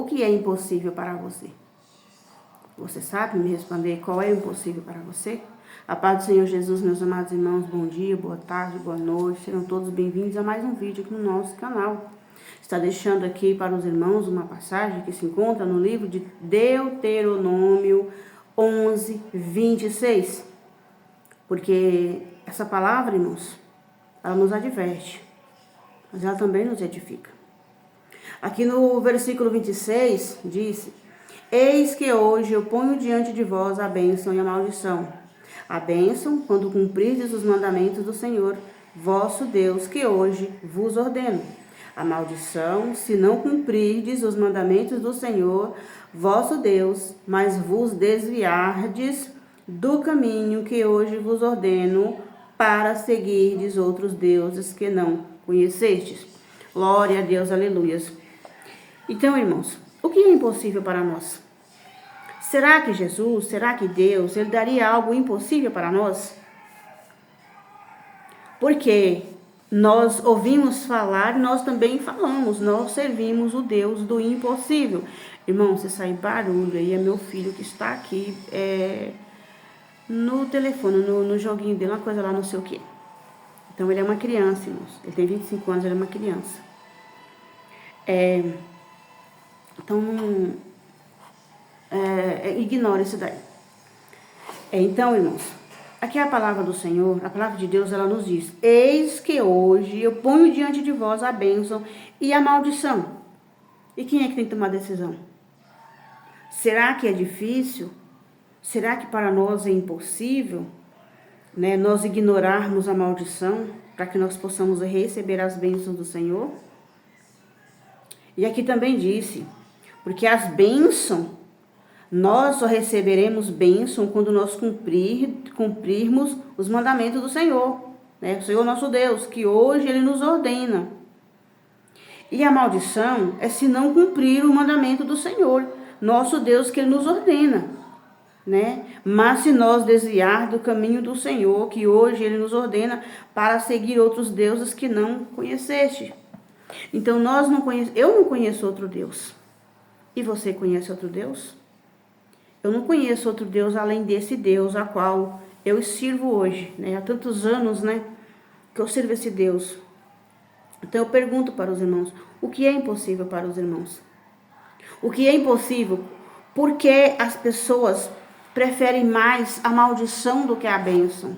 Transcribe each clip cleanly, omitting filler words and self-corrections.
que é impossível para você? Você sabe me responder qual é impossível para você? A paz do Senhor Jesus, meus amados irmãos, bom dia, boa tarde, boa noite. Sejam todos bem-vindos a mais um vídeo aqui no nosso canal. Está deixando aqui para os irmãos uma passagem que se encontra no livro de Deuteronômio 11, 26. Porque essa palavra, irmãos, ela nos adverte, mas ela também nos edifica. Aqui no versículo 26 diz: eis que hoje eu ponho diante de vós a bênção e a maldição. A bênção, quando cumprirdes os mandamentos do Senhor, vosso Deus, que hoje vos ordeno. A maldição, se não cumprirdes os mandamentos do Senhor, vosso Deus, mas vos desviardes do caminho que hoje vos ordeno, para seguirdes outros deuses que não conhecestes. Glória a Deus, aleluias. Então, irmãos, o que é impossível para nós? Será que Jesus, será que Deus, Ele daria algo impossível para nós? Porque nós ouvimos falar, nós também falamos, nós servimos o Deus do impossível. Irmão, se sair barulho aí, é meu filho que está aqui no telefone, no joguinho dele, uma coisa lá, não sei o quê. Então, ele é uma criança, irmãos. Ele tem 25 anos, ele é uma criança. Então, ignora isso daí. Então, irmãos, aqui é a palavra do Senhor, a palavra de Deus, ela nos diz: eis que hoje eu ponho diante de vós a bênção e a maldição. E quem é que tem que tomar a decisão? Será que é difícil? Será que para nós é impossível, né, nós ignorarmos a maldição para que nós possamos receber as bênçãos do Senhor? E aqui também disse, porque as bênçãos, nós só receberemos bênção quando nós cumprirmos os mandamentos do Senhor, né? O Senhor nosso Deus, que hoje Ele nos ordena. E a maldição é se não cumprir o mandamento do Senhor, nosso Deus, que Ele nos ordena, né? Mas se nós desviar do caminho do Senhor, que hoje Ele nos ordena, para seguir outros deuses que não conheceste. Então, eu não conheço outro Deus. E você conhece outro Deus? Eu não conheço outro Deus além desse Deus a qual eu sirvo hoje, né? Há tantos anos, né, que eu sirvo esse Deus. Então, eu pergunto para os irmãos, o que é impossível para os irmãos? O que é impossível? Por que as pessoas preferem mais a maldição do que a bênção?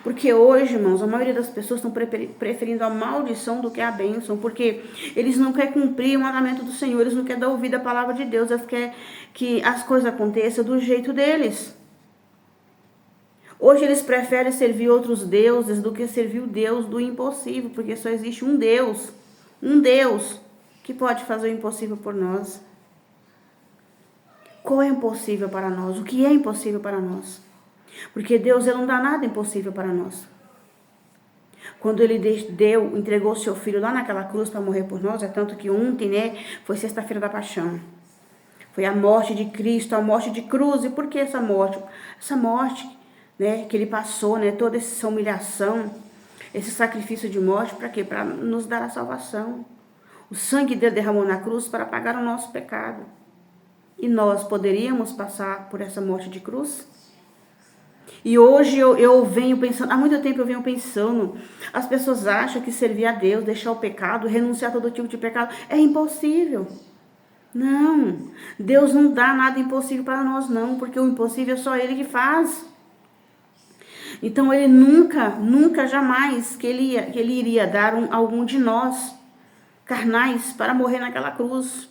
Porque hoje, irmãos, a maioria das pessoas estão preferindo a maldição do que a bênção, porque eles não querem cumprir o mandamento do Senhor, eles não querem dar ouvido à palavra de Deus, eles querem que as coisas aconteçam do jeito deles. Hoje eles preferem servir outros deuses do que servir o Deus do impossível, porque só existe um Deus que pode fazer o impossível por nós. Qual é impossível para nós? O que é impossível para nós? Porque Deus, Ele não dá nada impossível para nós. Quando Ele entregou seu Filho lá naquela cruz para morrer por nós, é tanto que ontem, né, foi sexta-feira da paixão. Foi a morte de Cristo, a morte de cruz. E por que essa morte? Essa morte, né, que Ele passou, né, toda essa humilhação, esse sacrifício de morte, para quê? Para nos dar a salvação. O sangue dele derramou na cruz para pagar o nosso pecado. E nós poderíamos passar por essa morte de cruz? E hoje eu venho pensando, há muito tempo eu venho pensando, as pessoas acham que servir a Deus, deixar o pecado, renunciar a todo tipo de pecado, é impossível. Não, Deus não dá nada impossível para nós não, porque o impossível é só Ele que faz. Então Ele nunca, jamais que ele iria dar algum de nós, carnais, para morrer naquela cruz.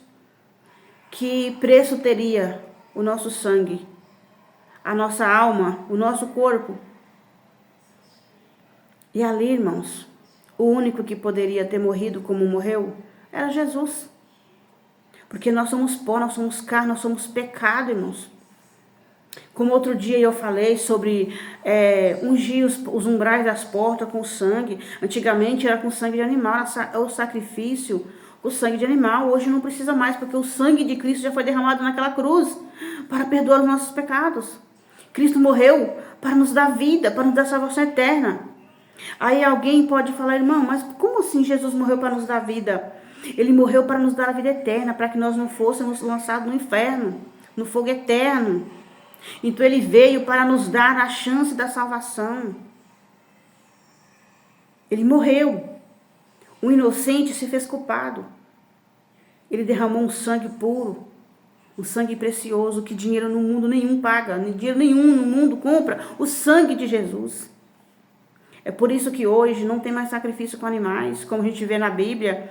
Que preço teria o nosso sangue, a nossa alma, o nosso corpo? E ali, irmãos, o único que poderia ter morrido como morreu era Jesus. Porque nós somos pó, nós somos carne, nós somos pecado, irmãos. Como outro dia eu falei sobre ungir os umbrais das portas com sangue. Antigamente era com sangue de animal, o sacrifício, o sangue de animal. Hoje não precisa mais, porque o sangue de Cristo já foi derramado naquela cruz para perdoar os nossos pecados. Cristo morreu para nos dar vida, para nos dar salvação eterna. Aí alguém pode falar, irmão, mas como assim Jesus morreu para nos dar vida? Ele morreu para nos dar a vida eterna, para que nós não fôssemos lançados no inferno, no fogo eterno. Então ele veio para nos dar a chance da salvação. Ele morreu. O inocente se fez culpado. Ele derramou um sangue puro, um sangue precioso que dinheiro no mundo nenhum paga, dinheiro nenhum no mundo compra o sangue de Jesus. É por isso que hoje não tem mais sacrifício com animais, como a gente vê na Bíblia.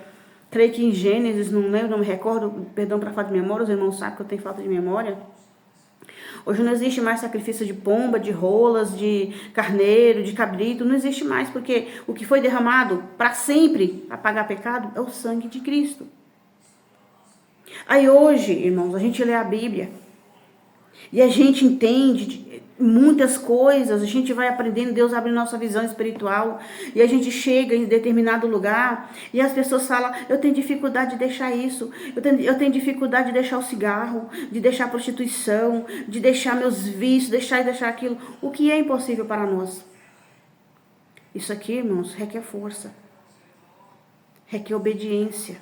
Creio que em Gênesis, não lembro, não me recordo, perdão para falta de memória, os irmãos sabem que eu tenho falta de memória. Hoje não existe mais sacrifício de pomba, de rolas, de carneiro, de cabrito, não existe mais, porque o que foi derramado para sempre para pagar pecado é o sangue de Cristo. Aí hoje, irmãos, a gente lê a Bíblia e a gente entende muitas coisas, a gente vai aprendendo, Deus abre nossa visão espiritual e a gente chega em determinado lugar e as pessoas falam, eu tenho dificuldade de deixar isso, eu tenho dificuldade de deixar o cigarro, de deixar a prostituição, de deixar meus vícios, deixar aquilo. O que é impossível para nós? Isso aqui, irmãos, requer força, requer obediência,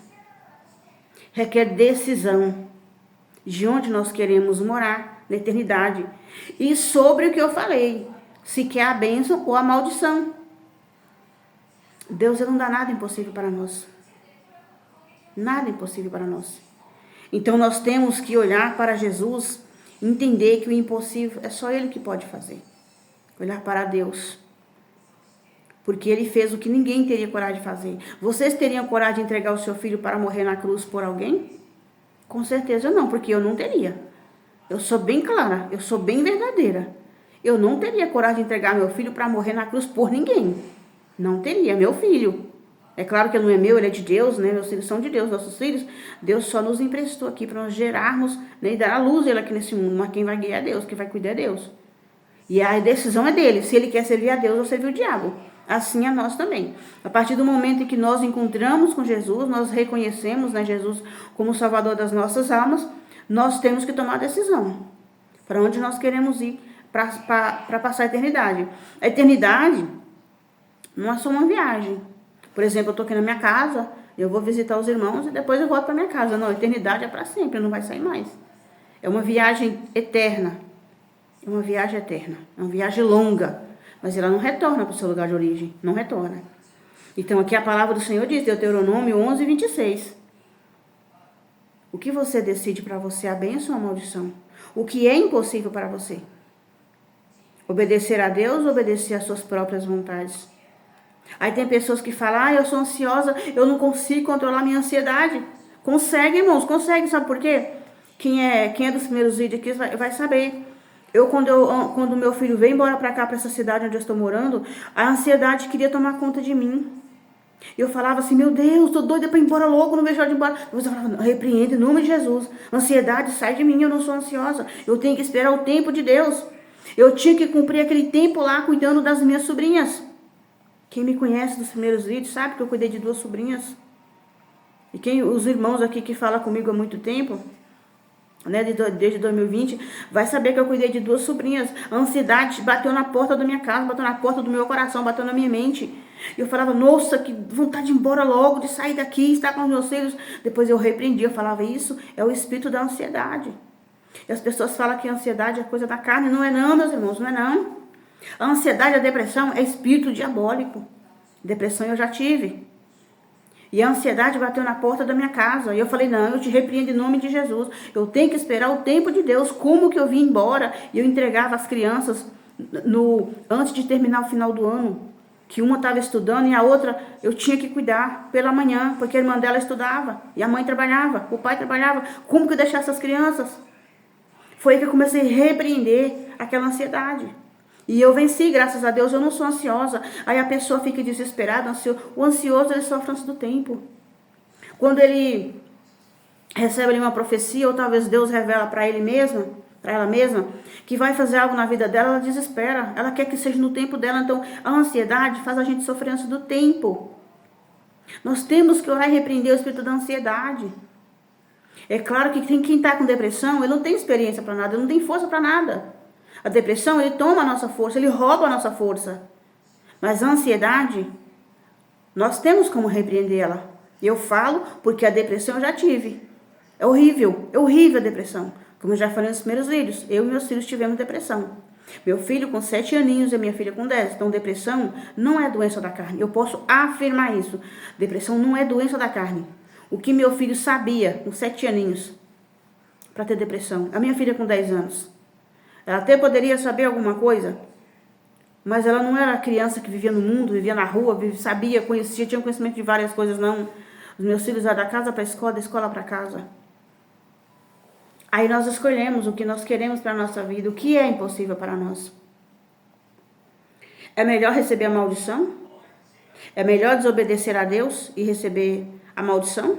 requer decisão de onde nós queremos morar na eternidade. E sobre o que eu falei, se quer a bênção ou a maldição. Deus não dá nada impossível para nós. Nada impossível para nós. Então nós temos que olhar para Jesus, entender que o impossível é só Ele que pode fazer. Olhar para Deus. Porque Ele fez o que ninguém teria coragem de fazer. Vocês teriam coragem de entregar o seu filho para morrer na cruz por alguém? Com certeza não, porque eu não teria. Eu sou bem clara, eu sou bem verdadeira. Eu não teria coragem de entregar meu filho para morrer na cruz por ninguém. Não teria, meu filho. É claro que ele não é meu, ele é de Deus, né? Meus filhos são de Deus, nossos filhos. Deus só nos emprestou aqui para nós gerarmos, né, e dar a luz ele aqui nesse mundo. Mas quem vai guiar é Deus, quem vai cuidar é Deus. E a decisão é dele, se ele quer servir a Deus ou servir o diabo. Assim é nós também. A partir do momento em que nós encontramos com Jesus, nós reconhecemos, né, Jesus como o Salvador das nossas almas, nós temos que tomar a decisão. Para onde nós queremos ir para passar a eternidade. A eternidade não é só uma viagem. Por exemplo, eu estou aqui na minha casa, eu vou visitar os irmãos e depois eu volto para minha casa. Não, a eternidade é para sempre, não vai sair mais. É uma viagem eterna. É uma viagem eterna. É uma viagem longa. Mas ela não retorna para o seu lugar de origem. Não retorna. Então aqui a palavra do Senhor diz, Deuteronômio 11, 26. O que você decide para você, a bênção ou a maldição? O que é impossível para você? Obedecer a Deus ou obedecer às suas próprias vontades? Aí tem pessoas que falam, eu sou ansiosa, eu não consigo controlar minha ansiedade. Consegue, irmãos, consegue, sabe por quê? Quem é dos primeiros vídeos aqui vai saber. Quando meu filho veio embora para cá, para essa cidade onde eu estou morando, a ansiedade queria tomar conta de mim. Eu falava assim, meu Deus, tô doida para ir embora logo, não vejo a hora de ir embora. Depois eu falava, repreende em nome de Jesus. Ansiedade, sai de mim, eu não sou ansiosa. Eu tenho que esperar o tempo de Deus. Eu tinha que cumprir aquele tempo lá, cuidando das minhas sobrinhas. Quem me conhece dos primeiros vídeos sabe que eu cuidei de 2 sobrinhas. E os irmãos aqui que falam comigo há muito tempo, né, desde 2020, vai saber que eu cuidei de 2 sobrinhas. A ansiedade bateu na porta da minha casa, bateu na porta do meu coração, bateu na minha mente. E eu falava, nossa, que vontade de ir embora logo, de sair daqui, estar com os meus filhos. Depois eu repreendia, eu falava, isso é o espírito da ansiedade. E as pessoas falam que a ansiedade é coisa da carne. Não é não, meus irmãos, não é não. A ansiedade, a depressão é espírito diabólico. Depressão eu já tive. E a ansiedade bateu na porta da minha casa. E eu falei, não, eu te repreendo em nome de Jesus. Eu tenho que esperar o tempo de Deus. Como que eu vim embora? E eu entregava as crianças antes de terminar o final do ano. Que uma estava estudando e a outra eu tinha que cuidar pela manhã. Porque a irmã dela estudava. E a mãe trabalhava. O pai trabalhava. Como que eu deixar essas crianças? Foi aí que eu comecei a repreender aquela ansiedade. E eu venci, graças a Deus, eu não sou ansiosa. Aí a pessoa fica desesperada, o ansioso, ele sofre antes do tempo. Quando ele recebe ali uma profecia, ou talvez Deus revela para ele mesmo, para ela mesma, que vai fazer algo na vida dela, ela desespera. Ela quer que seja no tempo dela. Então, a ansiedade faz a gente sofrer antes do tempo. Nós temos que orar e repreender o espírito da ansiedade. É claro que quem está com depressão, ele não tem experiência para nada, ele não tem força para nada. A depressão, ele toma a nossa força, ele rouba a nossa força. Mas a ansiedade, nós temos como repreender ela. Eu falo porque a depressão eu já tive. É horrível a depressão. Como eu já falei nos primeiros vídeos, eu e meus filhos tivemos depressão. Meu filho com 7 aninhos e minha filha com 10. Então, depressão não é doença da carne. Eu posso afirmar isso. Depressão não é doença da carne. O que meu filho sabia com 7 aninhos para ter depressão? A minha filha com 10 anos. Ela até poderia saber alguma coisa, mas ela não era a criança que vivia no mundo, vivia na rua, sabia, conhecia, tinha conhecimento de várias coisas, não. Os meus filhos eram da casa para a escola, da escola para casa. Aí nós escolhemos o que nós queremos para a nossa vida, o que é impossível para nós. É melhor receber a maldição? É melhor desobedecer a Deus e receber a maldição?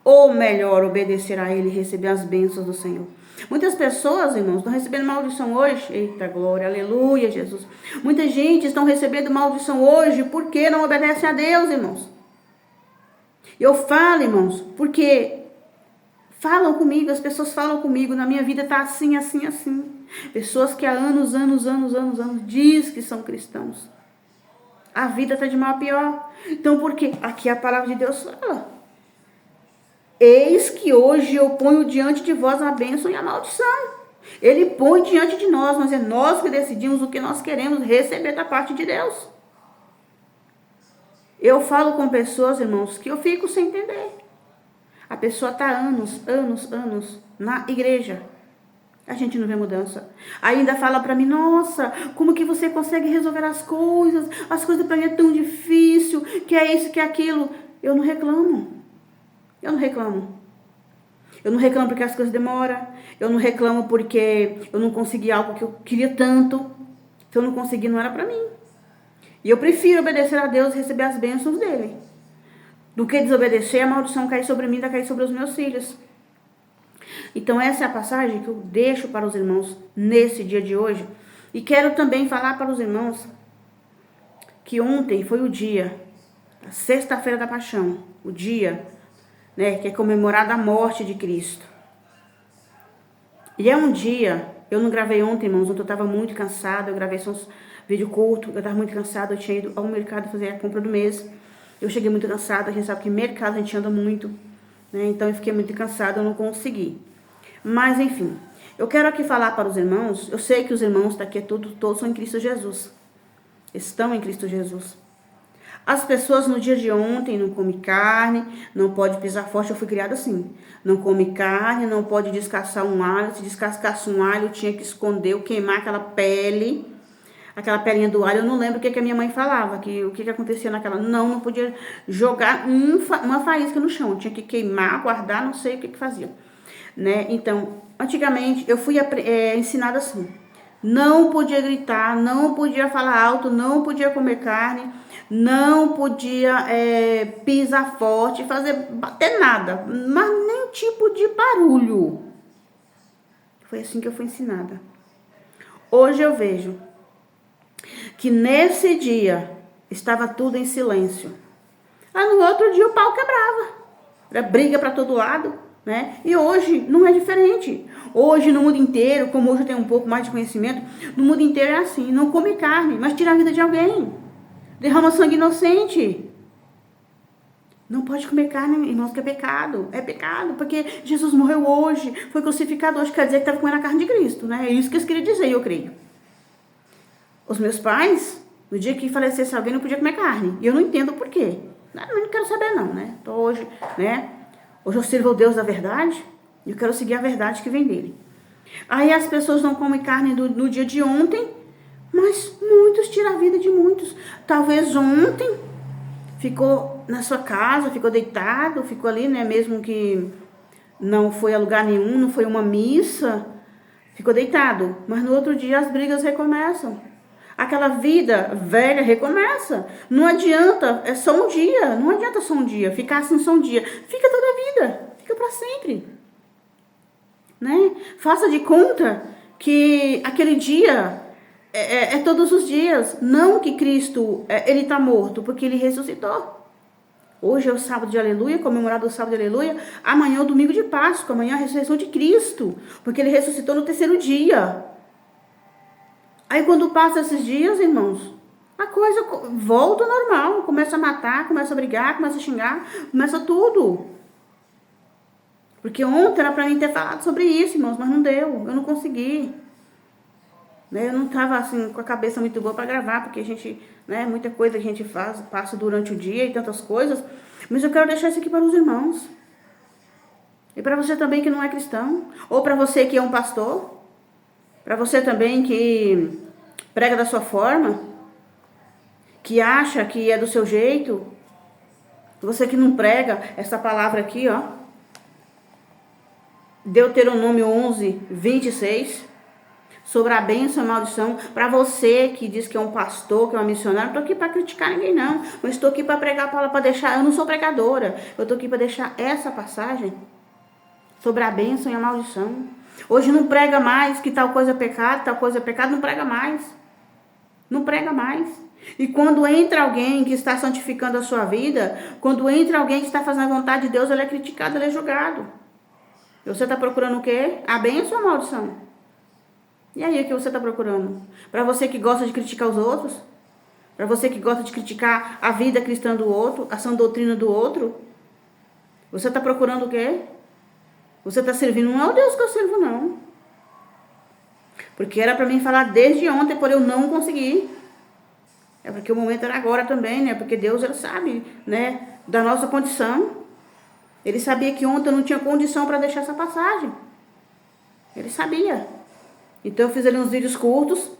Ou melhor obedecer a Ele e receber as bênçãos do Senhor? Muitas pessoas, irmãos, estão recebendo maldição hoje. Eita glória, aleluia, Jesus. Muita gente estão recebendo maldição hoje porque não obedece a Deus, irmãos. Eu falo, irmãos, porque falam comigo, as pessoas falam comigo, na minha vida está assim, assim, assim. Pessoas que há anos diz que são cristãos. A vida está de mal a pior. Então, por quê? Aqui a palavra de Deus fala. Eis que hoje eu ponho diante de vós a bênção e a maldição. Ele põe diante de nós, mas é nós que decidimos o que nós queremos receber da parte de Deus. Eu falo com pessoas, irmãos, que eu fico sem entender. A pessoa está anos na igreja. A gente não vê mudança. Ainda fala para mim, nossa, como que você consegue resolver as coisas? As coisas para mim é tão difícil, que é isso, que é aquilo. Eu não reclamo. Eu não reclamo porque as coisas demoram. Eu não reclamo porque eu não consegui algo que eu queria tanto. Se eu não consegui, não era para mim. E eu prefiro obedecer a Deus e receber as bênçãos dele, do que desobedecer, a maldição cair sobre mim, cair sobre os meus filhos. Então essa é a passagem que eu deixo para os irmãos nesse dia de hoje. E quero também falar para os irmãos que ontem foi o dia, a sexta-feira da paixão, o dia, né, que é comemorada a morte de Cristo. E é um dia, eu não gravei ontem, irmãos, ontem eu estava muito cansada, eu gravei só uns vídeo curto, eu estava muito cansada, eu tinha ido ao mercado fazer a compra do mês. Eu cheguei muito cansada, a gente sabe que mercado a gente anda muito, né? Então eu fiquei muito cansada, eu não consegui. Mas enfim, eu quero aqui falar para os irmãos, eu sei que os irmãos daqui todos são em Cristo Jesus. Estão em Cristo Jesus. As pessoas no dia de ontem não comem carne, não pode pisar forte, eu fui criada assim. Não come carne, não pode descascar um alho, se descascasse um alho, tinha que esconder, queimar aquela pele, aquela pelinha do alho. Eu não lembro o que a minha mãe falava, o que acontecia naquela. Não podia jogar uma faísca no chão, tinha que queimar, guardar, não sei o que fazia. Né? Então, antigamente eu fui ensinada assim. Não podia gritar, não podia falar alto, não podia comer carne, não podia pisar forte, bater nada, mas nem tipo de barulho. Foi assim que eu fui ensinada. Hoje eu vejo que nesse dia estava tudo em silêncio. Aí no outro dia o pau quebrava. Era briga para todo lado, né? E hoje não é diferente. Hoje no mundo inteiro, como hoje eu tenho um pouco mais de conhecimento, no mundo inteiro é assim, não come carne, mas tira a vida de alguém. Derrama sangue inocente. Não pode comer carne, irmãos, que é pecado. É pecado, porque Jesus morreu hoje, foi crucificado hoje, quer dizer que estava comendo a carne de Cristo, né? É isso que eles queriam dizer, eu creio. Os meus pais, no dia que falecesse alguém, não podia comer carne. E eu não entendo por quê. Não quero saber não, né? Então hoje, né? Hoje eu sirvo ao Deus da verdade e eu quero seguir a verdade que vem dele. Aí as pessoas não comem carne no dia de ontem, mas muitos tiram a vida de muitos. Talvez ontem ficou na sua casa, ficou deitado, ficou ali, né? Mesmo que não foi a lugar nenhum, não foi uma missa, ficou deitado. Mas no outro dia as brigas recomeçam. Aquela vida velha recomeça. Não adianta, é só um dia. Não adianta só um dia, ficar assim só um dia. Fica toda a vida, fica para sempre. Né? Faça de conta que aquele dia é todos os dias. Não que Cristo, ele está morto, porque ele ressuscitou. Hoje é o sábado de aleluia, comemorado o sábado de aleluia. Amanhã é o domingo de Páscoa, amanhã é a ressurreição de Cristo, porque ele ressuscitou no terceiro dia. Aí quando passa esses dias, irmãos, a coisa volta ao normal. Começa a matar, começa a brigar, começa a xingar, começa tudo. Porque ontem era para mim ter falado sobre isso, irmãos, mas não deu. Eu não consegui. Eu não estava assim com a cabeça muito boa para gravar, porque a gente, muita coisa a gente passa durante o dia e tantas coisas. Mas eu quero deixar isso aqui para os irmãos. E para você também que não é cristão. Ou para você que é um pastor. Para você também que prega da sua forma. Que acha que é do seu jeito. Você que não prega essa palavra aqui, ó. Deuteronômio 11, 26. Sobre a bênção e a maldição. Para você que diz que é um pastor, que é uma missionária. Não estou aqui para criticar ninguém, não. Mas estou aqui para pregar a palavra, para deixar. Eu não sou pregadora. Eu estou aqui para deixar essa passagem sobre a bênção e a maldição. Hoje não prega mais que tal coisa é pecado, tal coisa é pecado. Não prega mais. Não prega mais. E quando entra alguém que está santificando a sua vida, quando entra alguém que está fazendo a vontade de Deus, ele é criticado, ele é julgado. E você está procurando o quê? A bênção ou a maldição? E aí, o que você está procurando? Para você que gosta de criticar os outros? Para você que gosta de criticar a vida cristã do outro, a sã doutrina do outro? Você está procurando o quê? Você está servindo, não é o Deus que eu sirvo, não. Porque era para mim falar desde ontem, por eu não conseguir. É porque o momento era agora também, Porque Deus, ele sabe, da nossa condição. Ele sabia que ontem eu não tinha condição para deixar essa passagem. Ele sabia. Então eu fiz ali uns vídeos curtos,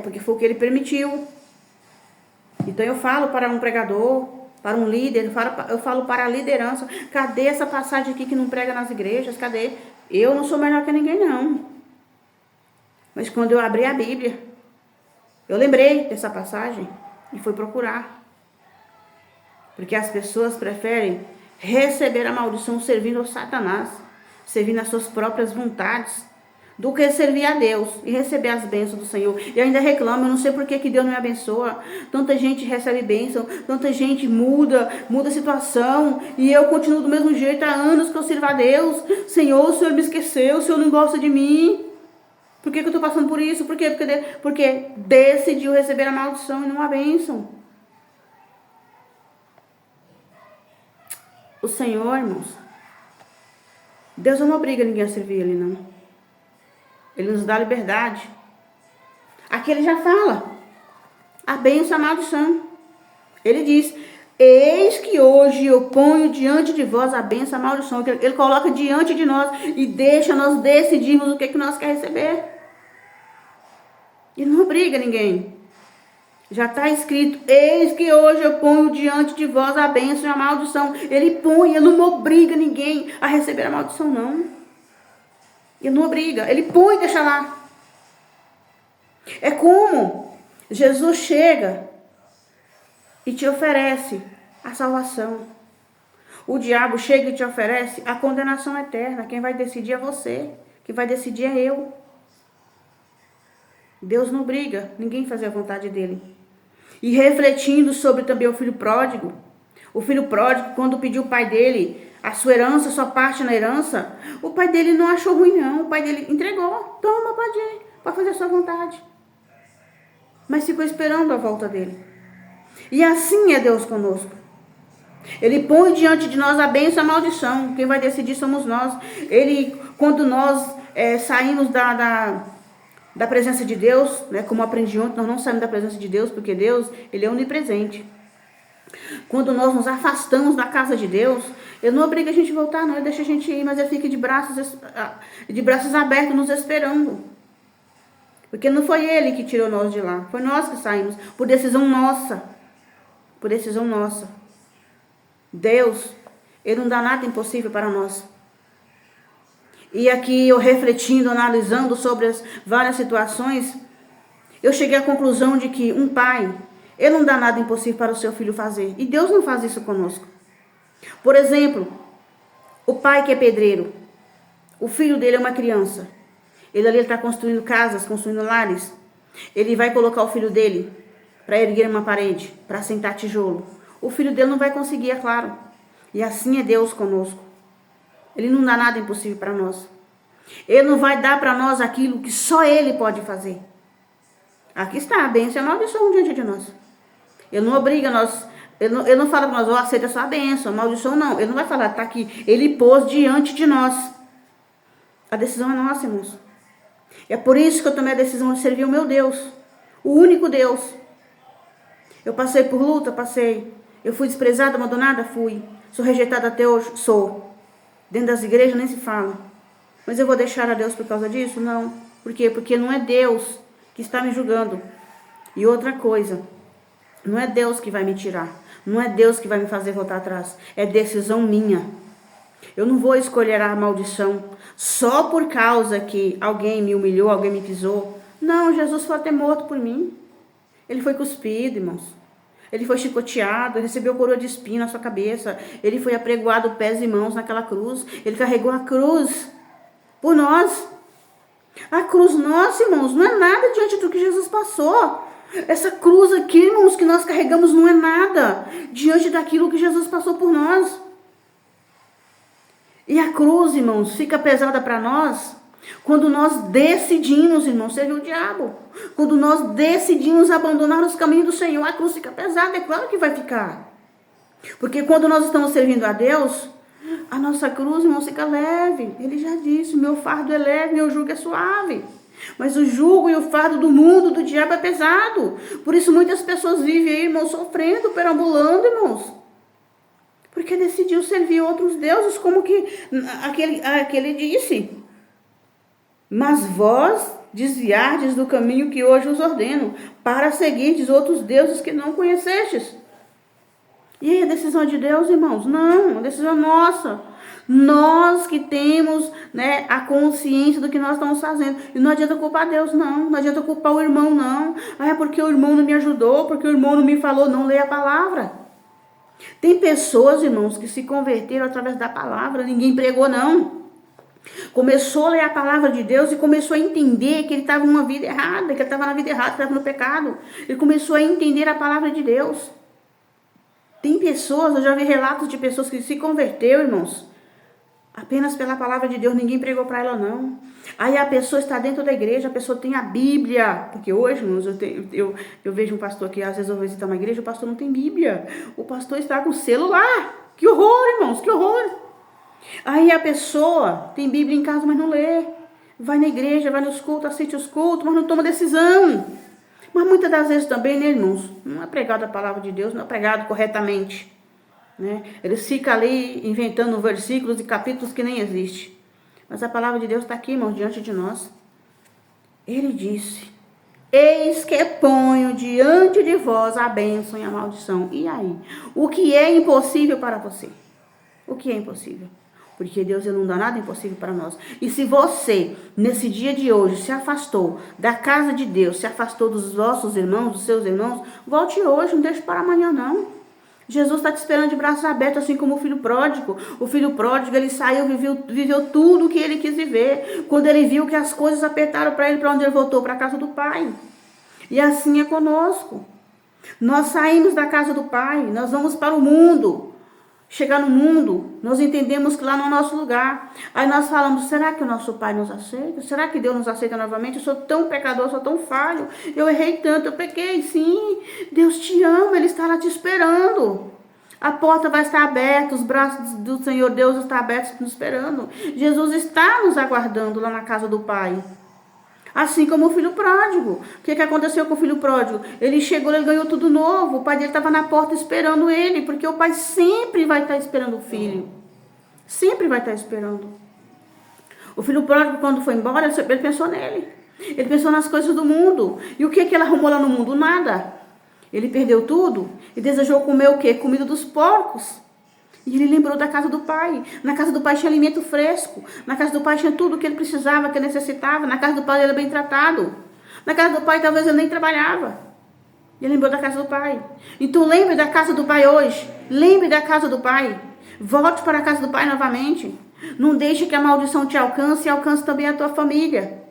porque foi o que ele permitiu. Então eu falo para um pregador, para um líder, eu falo para a liderança. Cadê essa passagem aqui que não prega nas igrejas? Cadê? Eu não sou melhor que ninguém, não. Mas quando eu abri a Bíblia, eu lembrei dessa passagem e fui procurar. Porque as pessoas preferem receber a maldição servindo ao Satanás, servindo as suas próprias vontades, do que servir a Deus e receber as bênçãos do Senhor. E ainda reclama, eu não sei por que Deus não me abençoa. Tanta gente recebe bênção, tanta gente muda a situação, e eu continuo do mesmo jeito há anos que eu sirvo a Deus. Senhor, o Senhor me esqueceu, o Senhor não gosta de mim. Por que eu estou passando por isso? Por quê? Porque decidiu receber a maldição e não a bênção. O Senhor, irmãos, Deus não obriga ninguém a servir Ele, não. Ele nos dá liberdade. Aqui ele já fala. A bênção e a maldição. Ele diz: eis que hoje eu ponho diante de vós a bênção e a maldição. Ele coloca diante de nós e deixa nós decidirmos o que nós queremos receber. Ele não obriga ninguém. Já está escrito: eis que hoje eu ponho diante de vós a bênção e a maldição. Ele não obriga ninguém a receber a maldição, não. Ele não obriga, ele põe e deixa lá. É como Jesus chega e te oferece a salvação. O diabo chega e te oferece a condenação eterna. Quem vai decidir é você. Quem vai decidir é eu. Deus não obriga ninguém a fazer a vontade dele. E refletindo sobre também o filho pródigo. O filho pródigo, quando pediu o pai dele a sua herança, a sua parte na herança, o pai dele não achou ruim, não. O pai dele entregou. Toma, pode ir, pode fazer a sua vontade. Mas ficou esperando a volta dele. E assim é Deus conosco. Ele põe diante de nós a bênção e a maldição. Quem vai decidir somos nós. Quando nós saímos da presença de Deus, como aprendi ontem, nós não saímos da presença de Deus, porque Deus, ele é onipresente. Quando nós nos afastamos da casa de Deus, Ele não obriga a gente a voltar, não. Ele deixa a gente ir, mas Ele fica de braços abertos nos esperando. Porque não foi Ele que tirou nós de lá. Foi nós que saímos, por decisão nossa. Por decisão nossa. Deus, Ele não dá nada impossível para nós. E aqui eu refletindo, analisando sobre as várias situações, eu cheguei à conclusão de que um pai, ele não dá nada impossível para o seu filho fazer. E Deus não faz isso conosco. Por exemplo, o pai que é pedreiro, o filho dele é uma criança. Ele ali está construindo casas, construindo lares. Ele vai colocar o filho dele para erguer uma parede, para assentar tijolo. O filho dele não vai conseguir, é claro. E assim é Deus conosco. Ele não dá nada impossível para nós. Ele não vai dar para nós aquilo que só Ele pode fazer. Aqui está a bênção e a maldição diante de nós. Ele não obriga nós, ele não fala para nós, aceita a sua bênção, maldição não. Ele não vai falar, tá aqui. Ele pôs diante de nós. A decisão é nossa, irmãos. É por isso que eu tomei a decisão de servir o meu Deus. O único Deus. Eu passei por luta? Passei. Eu fui desprezada, abandonada? Fui. Sou rejeitada até hoje? Sou. Dentro das igrejas nem se fala. Mas eu vou deixar a Deus por causa disso? Não. Por quê? Porque não é Deus que está me julgando. E outra coisa, não é Deus que vai me tirar. Não é Deus que vai me fazer voltar atrás. É decisão minha. Eu não vou escolher a maldição só por causa que alguém me humilhou, alguém me pisou. Não, Jesus foi até morto por mim. Ele foi cuspido, irmãos. Ele foi chicoteado, recebeu coroa de espinho na sua cabeça. Ele foi apregoado pés e mãos naquela cruz. Ele carregou a cruz por nós. A cruz nossa, irmãos, não é nada diante do que Jesus passou. Essa cruz aqui, irmãos, que nós carregamos não é nada diante daquilo que Jesus passou por nós. E a cruz, irmãos, fica pesada para nós quando nós decidimos, irmãos, servir o diabo. Quando nós decidimos abandonar os caminhos do Senhor, a cruz fica pesada, é claro que vai ficar. Porque quando nós estamos servindo a Deus, a nossa cruz, irmãos, fica leve. Ele já disse, meu fardo é leve, meu jugo é suave. Mas o jugo e o fardo do mundo, do diabo é pesado. Por isso muitas pessoas vivem aí, irmãos, sofrendo, perambulando, irmãos. Porque decidiu servir outros deuses, como que aquele disse. Mas vós desviardes do caminho que hoje os ordeno, para seguirdes outros deuses que não conhecestes. E aí a decisão é de Deus, irmãos? Não, a decisão é nossa. Nós que temos, né, a consciência do que nós estamos fazendo. E não adianta culpar Deus, não. Não adianta culpar o irmão, não. Ah, é porque o irmão não me ajudou, porque o irmão não me falou. Não leia a palavra. Tem pessoas, irmãos, que se converteram através da palavra. Ninguém pregou, não. Começou a ler a palavra de Deus e começou a entender que ele estava numa vida errada, que ele estava na vida errada, que estava no pecado. Ele começou a entender a palavra de Deus. Tem pessoas, eu já vi relatos de pessoas que se converteram, irmãos, apenas pela palavra de Deus, ninguém pregou para ela, não. Aí a pessoa está dentro da igreja, a pessoa tem a Bíblia. Porque hoje, irmãos, eu vejo um pastor que às vezes eu vou visitar uma igreja, o pastor não tem Bíblia. O pastor está com celular. Que horror, irmãos, que horror. Aí a pessoa tem Bíblia em casa, mas não lê. Vai na igreja, vai nos cultos, assiste os cultos, mas não toma decisão. Mas muitas das vezes também, né, irmãos, não é pregado a palavra de Deus, não é pregado corretamente. Né? Eles ficam ali inventando versículos e capítulos que nem existem. Mas a palavra de Deus está aqui, irmãos, diante de nós. Ele disse, eis que ponho diante de vós a bênção e a maldição. E aí? O que é impossível para você? O que é impossível? Porque Deus ele não dá nada impossível para nós. E se você, nesse dia de hoje, se afastou da casa de Deus, se afastou dos vossos irmãos, dos seus irmãos, volte hoje, não deixe para amanhã, não. Jesus está te esperando de braços abertos, assim como o filho pródigo. O filho pródigo, ele saiu, viveu tudo o que ele quis viver. Quando ele viu que as coisas apertaram para ele, para onde ele voltou? Para a casa do Pai. E assim é conosco. Nós saímos da casa do Pai, nós vamos para o mundo. Chegar no mundo, nós entendemos que lá não é o nosso lugar. Aí nós falamos, será que o nosso Pai nos aceita? Será que Deus nos aceita novamente? Eu sou tão pecador, sou tão falho. Eu errei tanto, eu pequei, sim. Deus te ama, Ele está lá te esperando. A porta vai estar aberta, os braços do Senhor Deus estão abertos nos esperando. Jesus está nos aguardando lá na casa do Pai. Assim como o filho pródigo. O que aconteceu com o filho pródigo? Ele chegou, ele ganhou tudo novo. O pai dele estava na porta esperando ele. Porque o pai sempre vai estar esperando o filho. Sempre vai estar esperando. O filho pródigo, quando foi embora, ele pensou nele. Ele pensou nas coisas do mundo. E o que ele arrumou lá no mundo? Nada. Ele perdeu tudo e desejou comer o quê? Comida dos porcos. E ele lembrou da casa do pai. Na casa do pai tinha alimento fresco. Na casa do pai tinha tudo o que ele precisava, que ele necessitava. Na casa do pai ele era bem tratado. Na casa do pai talvez ele nem trabalhava. Ele lembrou da casa do pai. Então lembre da casa do pai hoje. Lembre da casa do pai. Volte para a casa do pai novamente. Não deixe que a maldição te alcance e alcance também a tua família.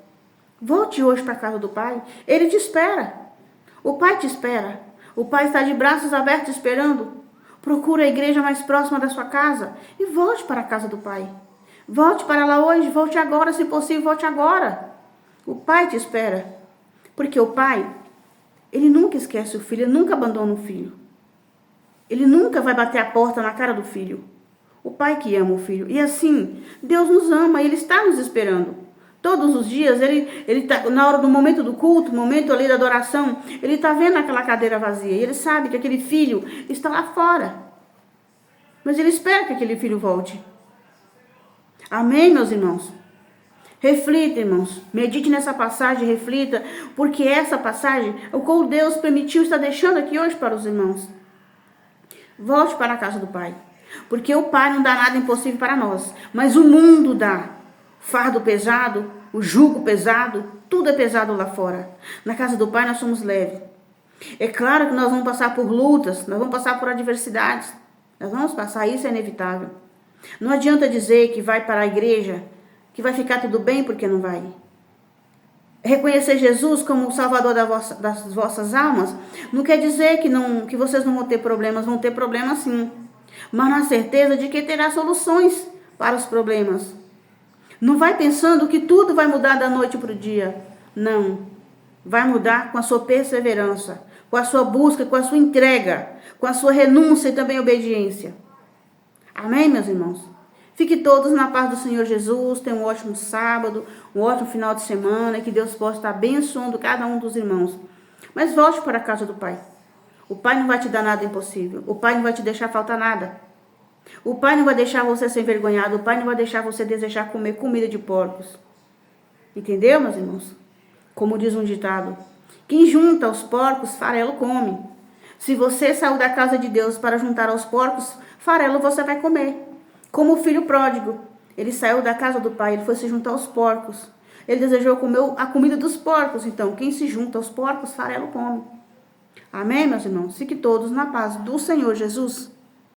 Volte hoje para a casa do pai. Ele te espera. O pai te espera. O pai está de braços abertos esperando. Procure a igreja mais próxima da sua casa e volte para a casa do Pai. Volte para lá hoje, volte agora, se possível, volte agora. O Pai te espera. Porque o Pai, Ele nunca esquece o filho, ele nunca abandona o filho. Ele nunca vai bater a porta na cara do filho. O pai que ama o filho. E assim, Deus nos ama, ele está nos esperando. Todos os dias, ele tá, na hora do momento do culto, momento ali da adoração, ele está vendo aquela cadeira vazia. E ele sabe que aquele filho está lá fora. Mas ele espera que aquele filho volte. Amém, meus irmãos? Reflita, irmãos. Medite nessa passagem, reflita. Porque essa passagem, o qual Deus permitiu, está deixando aqui hoje para os irmãos. Volte para a casa do Pai. Porque o Pai não dá nada impossível para nós. Mas o mundo dá. Fardo pesado, o jugo pesado, tudo é pesado lá fora. Na casa do Pai nós somos leves. É claro que nós vamos passar por lutas, nós vamos passar por adversidades. Nós vamos passar, isso é inevitável. Não adianta dizer que vai para a igreja, que vai ficar tudo bem, porque não vai. Reconhecer Jesus como o Salvador das vossas almas, não quer dizer que vocês não vão ter problemas sim. Mas na certeza de que terá soluções para os problemas. Não vai pensando que tudo vai mudar da noite para o dia. Não. Vai mudar com a sua perseverança, com a sua busca, com a sua entrega, com a sua renúncia e também obediência. Amém, meus irmãos? Fique todos na paz do Senhor Jesus. Tenham um ótimo sábado, um ótimo final de semana. Que Deus possa estar abençoando cada um dos irmãos. Mas volte para a casa do Pai. O Pai não vai te dar nada impossível. O Pai não vai te deixar faltar nada. O Pai não vai deixar você ser envergonhado. O Pai não vai deixar você desejar comer comida de porcos. Entendeu, meus irmãos? Como diz um ditado. Quem junta aos porcos, farelo come. Se você saiu da casa de Deus para juntar aos porcos, farelo você vai comer. Como o filho pródigo. Ele saiu da casa do pai, ele foi se juntar aos porcos. Ele desejou comer a comida dos porcos. Então, quem se junta aos porcos, farelo come. Amém, meus irmãos? Fiquem todos na paz do Senhor Jesus.